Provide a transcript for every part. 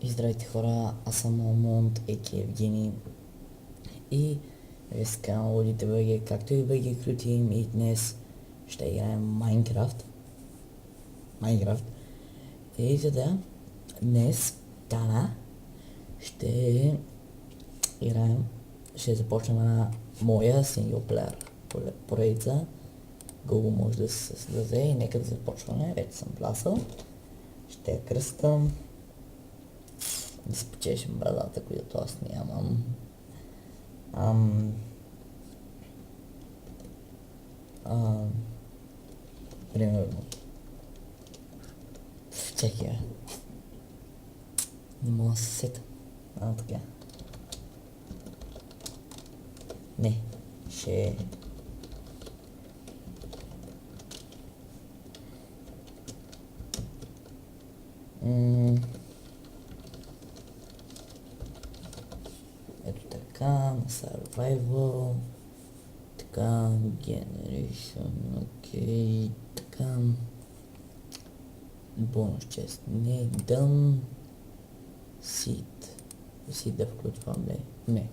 И здравейте хора, аз съм Алмонд, а.к.а. Евгений и вие сте канал Лудите БГ, както и БГ Crew Team, и днес ще играем Майнкрафт. И да, днес, ще играем, ще започнем една моя синглплеер поредица. Google може да се създаде и нека да започваме, вече съм влязъл. Ще я кръстам. Да си почешем брадата, която аз нямам. Примерно. Чакай. Не мога да се сета. Така. Не. Ще... Ето така, на Survival. Така, Generation, окей, така. Бонус чест. Не, Done. Seed. Seed да включвам ли? Не.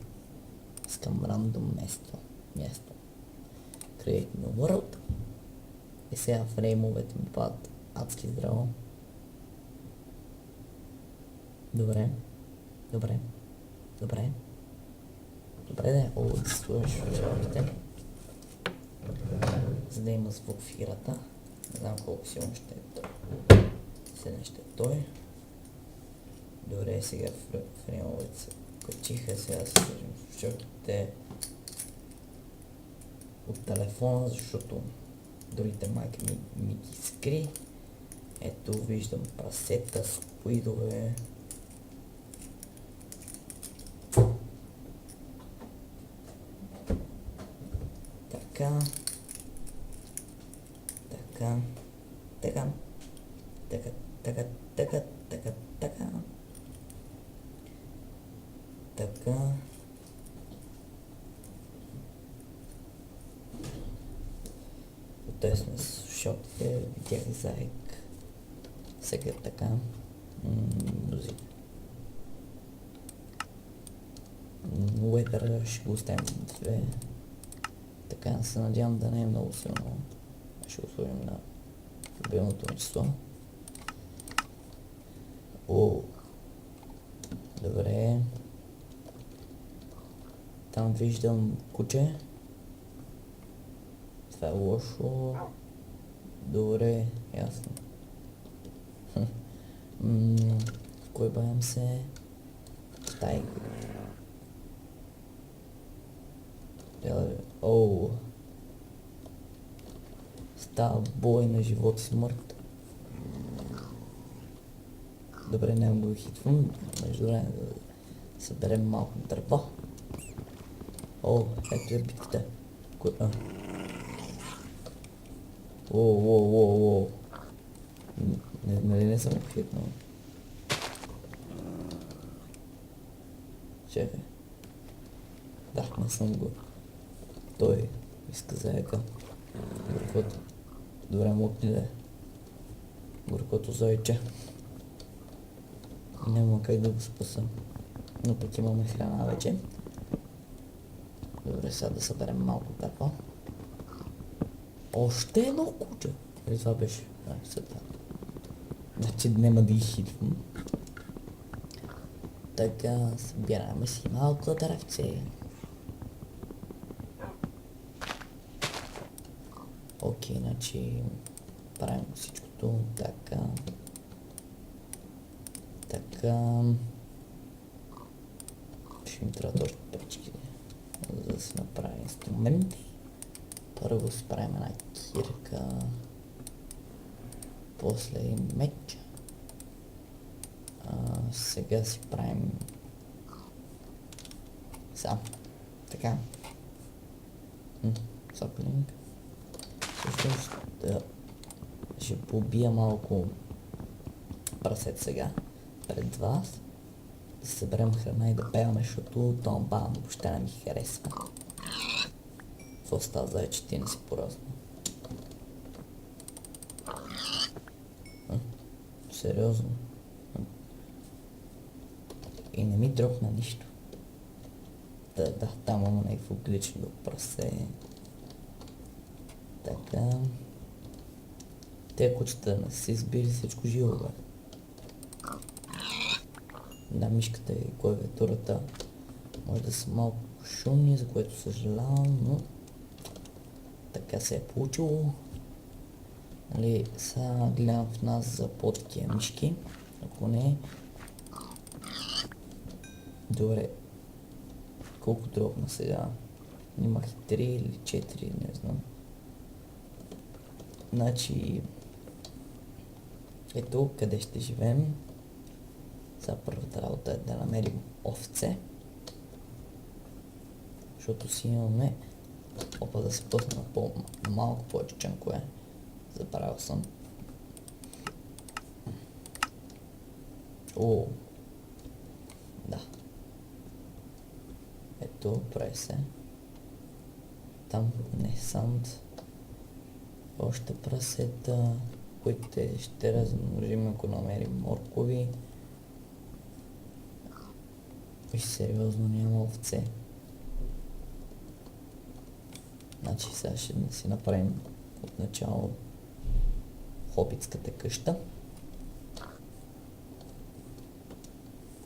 Искам рандом място. Create new world. И сега фреймовете ми падат адски здраво. Добре, да е, да слушаш още. За да има звук в играта. Не знам колко силно ще е той. Седен ще е той. Добре, сега фреймовете се качиха, сега се сложим слушалките от телефона, защото другите майка ми ги скри. Ето виждам прасета, скуидове. Така. Той сме с слушалките, видях заек. Сега така. Музика. Уедър ще го оставим две. Така се надявам да не е много силно. Ще го сложим на любимото ми число. Добре. Там виждам куче. Това е лошо. Добре, ясно. Кой бавим се? Тайгър. Става бой на живот и смърт. Добре, няма го хитвам. Между време да съберем малко дърво. Ето е битката. Не съм го хитнал. Чакай. Да, не съм го. Той иска заека. Горкото. Добре, мокни да е. Горкото зайче. Няма как да го спаса. Но пък имаме храна вече. Добре, сега да съберем малко дърво. Още едно куче. Или това беше? Значи няма да ги хитвам. Така, събираме си малко дървце. Окей, значи правим всичкото така. Ще ми трябва още печки, за да си направим инструменти. Първо си правим една кирка, после и меч. Сега си правим така. Саплинг. Всъщност ще побия малко прасет сега пред вас. Да съберем храна и да певаме, защото томбан въобще не ми харесва. Какво става, зайче, ти не си поръсна? Сериозно? И не ми дропна нищо. Да, там има някакво глично прасе. Така. Те кучета не си избили всичко живо, бе. Да, мишката и клавиатурата може да са малко шумни, за което съжалявам, но така се е получило. Нали, сега гледам в нас за по-такива мишки, ако не. Добре, колко дропна сега? Имах 3 или 4, не знам. Значи, ето къде ще живеем. Сега първата работа е да намерим овце. Защото си имаме... Опа, да се пусна малко повече чанкове. Забравил съм. О! Да. Ето, прави се. Там не санд. Още прасета, които ще размножим, ако намерим моркови. И сериозно няма овце. Значи сега ще си направим от начало хобитската къща,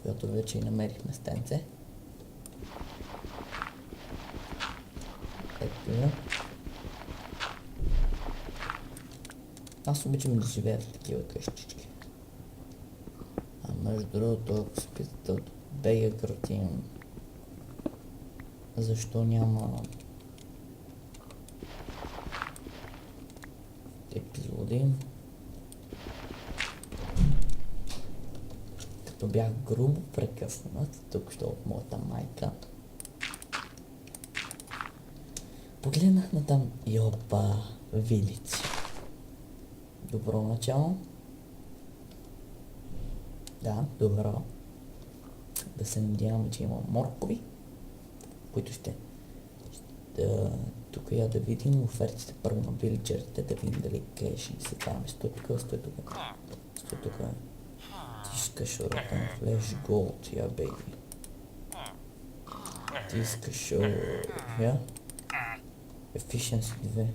която вече и намерихме стенце. Ето я. Аз обичам да живея в такива къщички. А между другото, ако се питате от бега гратин, защо няма епизоди? Като бях грубо прекъснат, тук ще от моята майка, погледнах на там и опа, вилици. Добро начало. Да, добро. Да се надяваме, че има моркови, които ще тук я да видим офертите първо на вилиджерите, да видим дали къде ще ни се караме. Стой тук, стой тук. Стой тук. Ти искаш урата флеш голд, я бейби. Ти искаш я? Efficiency 2.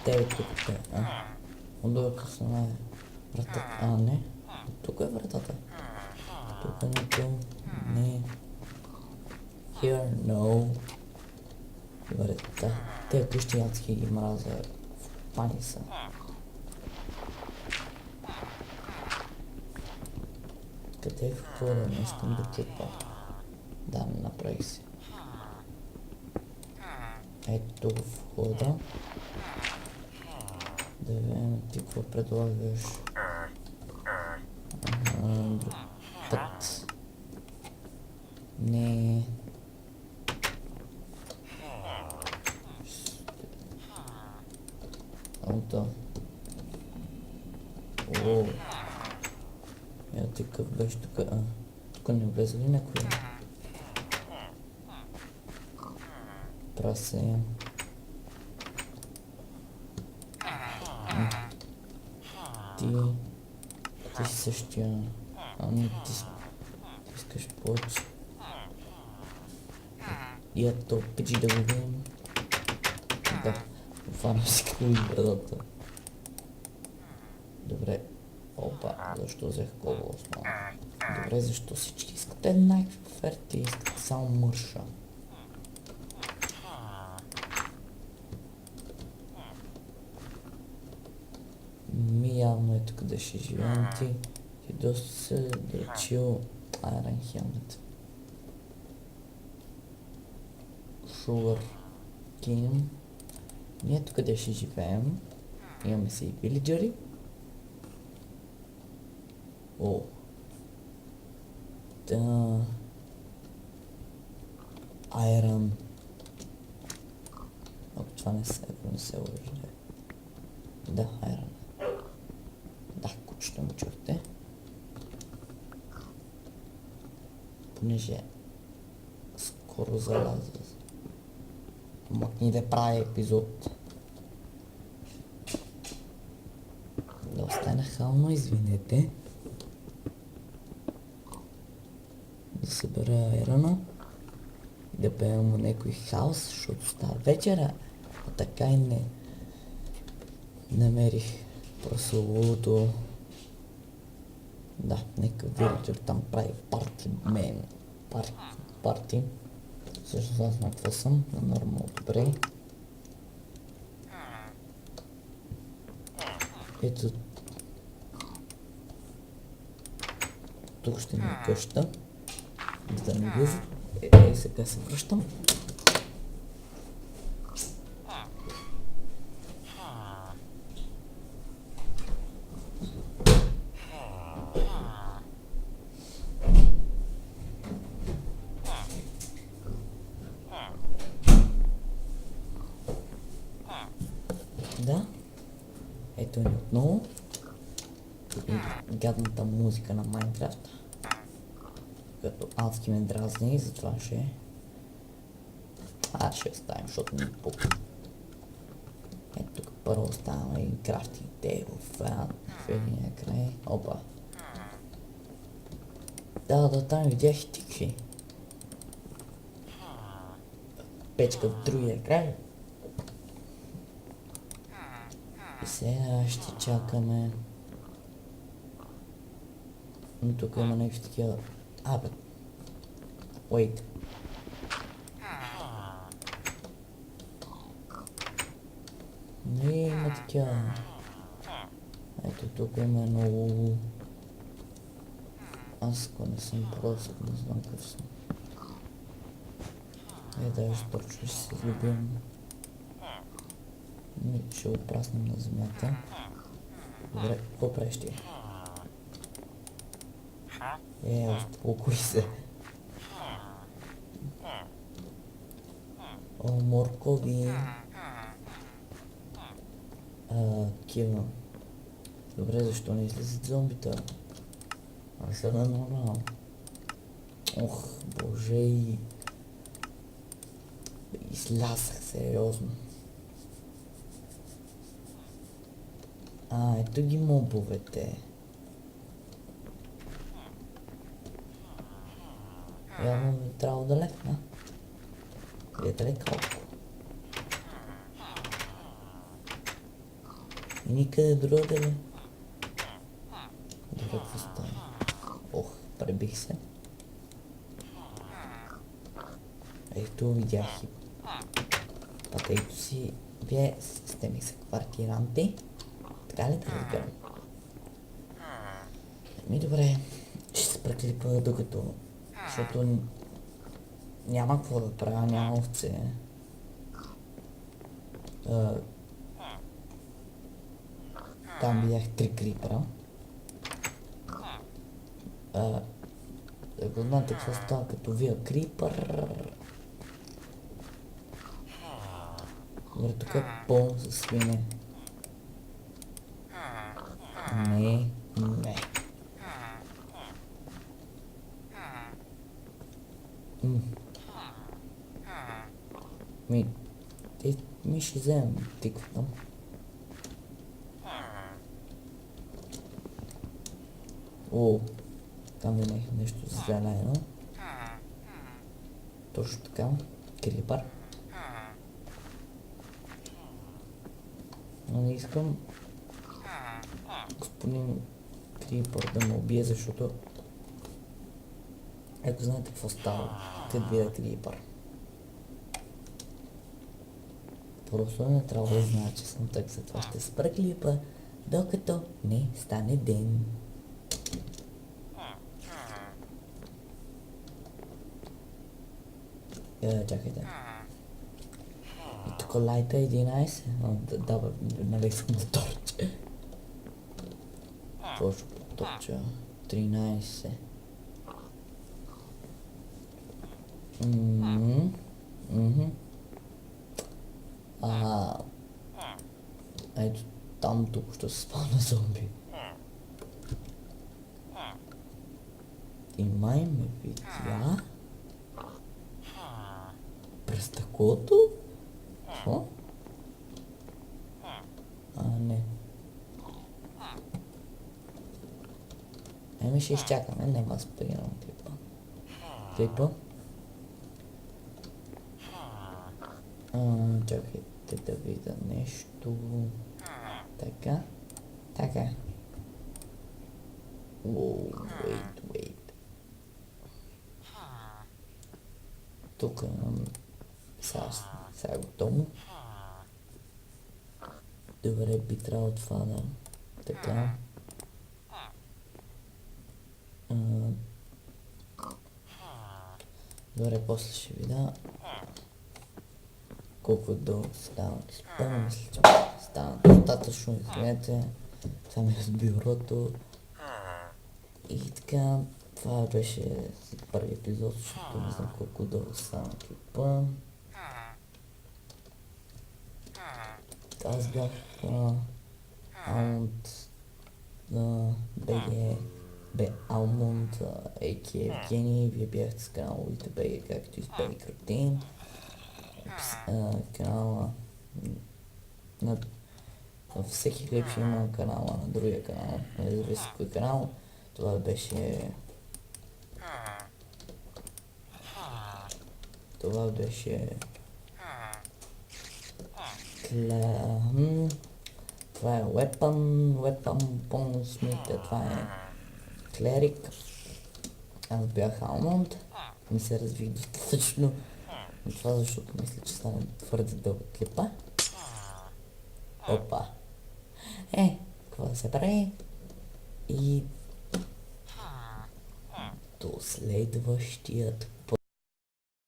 Те тук, отдолу късно е вратата, не, тук е вратата. Тук е нито, не. Here, no. Врата. Те къщи адски ги мразя, в пани са. Къде е входа? Не искам да тъпа. Да, не направих си. Ето входа. Да видим ти какво предлагаш. Друг път. Не. Ауто. О. Я ти къв беше тук? Тук не влезе ли някой? Прасе. Ти си същия. Не, ти искаш повече. И ето, пичи да го видим. Да, фана си какво брадата. Добре. Опа, защо взех коло основа? Добре, защо всички искате някакви оферти, искате само мърша? Ми явно е тук да ще живеем ти доста се дочил Iron Helmet. Sugar Cane. Ние тук къде ще живеем. Имаме си и вилиджери. О. Да. Iron. Ако това не се лъжи. Да, Iron. Да, кучето му чухте. Понеже скоро залазва. Мъкни да прави епизод. стане нахално, извинете. Да събера айрона и да пеем някой хаос, защото става вечера, а така и не намерих прословото. Да, нека вилджер там прави парти мен. Парти. Всъщност аз на какво съм? На нормал, добре. Ето. Тук ще ми е къща. За да не влиза. Сега се връщам. Да. Ето ни отново. И гадната музика на Майнкрафт. Като адски ме дразни и затова ще... ще оставим, защото ми пука. Ето тук първо оставаме и крафтинг тейбъл в единия край. Опа. Да, там видях и тикви. Печка в другия край. И сега ще чакаме. Но тук има някакви такива... бе. Wait. Не има такива... Ето тук има много... Аз ако не съм просто, не знам какъв съм. Даже точно ще се изгубим. Ще го праснем на земята. Добре, какво правиш ти? Успокой се. О, моркови. Кива. Добре, защо не излизат зомбита? Аз съм нормално. Ох, боже. Излязах, сериозно. Ето ги мобовете. Явно ми трябва да лекна. Видите ли колко? И никъде другаде ли? Добре, какво стане? Ох, пребих се. Ето видях и пътейто си. Вие сте ми са квартиранти. Така ли да разбирам? Добре, ще се преклипа докато... Защото няма какво да правя, няма овце. Там видях 3 крипера. Ако знаете какво става като вия крипър. Добре, тук е пълно със свине. Не. Ми ще вземем тиквата. О, там видях нещо зелено. Точно така. Крипър. Но не искам господин Крипър да ме убие, защото ето знаете какво става, като видя Крипър. Просто не трябва да знае, че съм так, за това ще спра клипа, докато не стане ден. Чакайте. И тук лайта 11. Да, нали съм на торче. Точно торча. 13. Ето там тук ще се спавна зомби. И май ме видя през таклото? Не. Ами ще изчакаме, няма спирам клипа. Чакайте да видя нещо. Така. Wait. Тук сега готово. Добре, би трябвало това да... Така. Добре, после ще видя колко долу става клипа. Мисля, че става достатъчно, извинете. Това ми е бюрото. И така, това беше за първи епизод, защото не знам колко дълго стана клипа. Аз бях Алмунд, а.к. Евгений, вие бяхте с канал УИТБ, както и с БГ Крутин. Канала на всеки клип ще има канала на другия канал, не зависи кой канал. Това беше това е Weapon Smith, това е Клерик. Аз бях Алмунд. Не се развих достатъчно. Това защото мисля, че стане твърде дълго клипа. Опа. Какво да се прави? И до следващият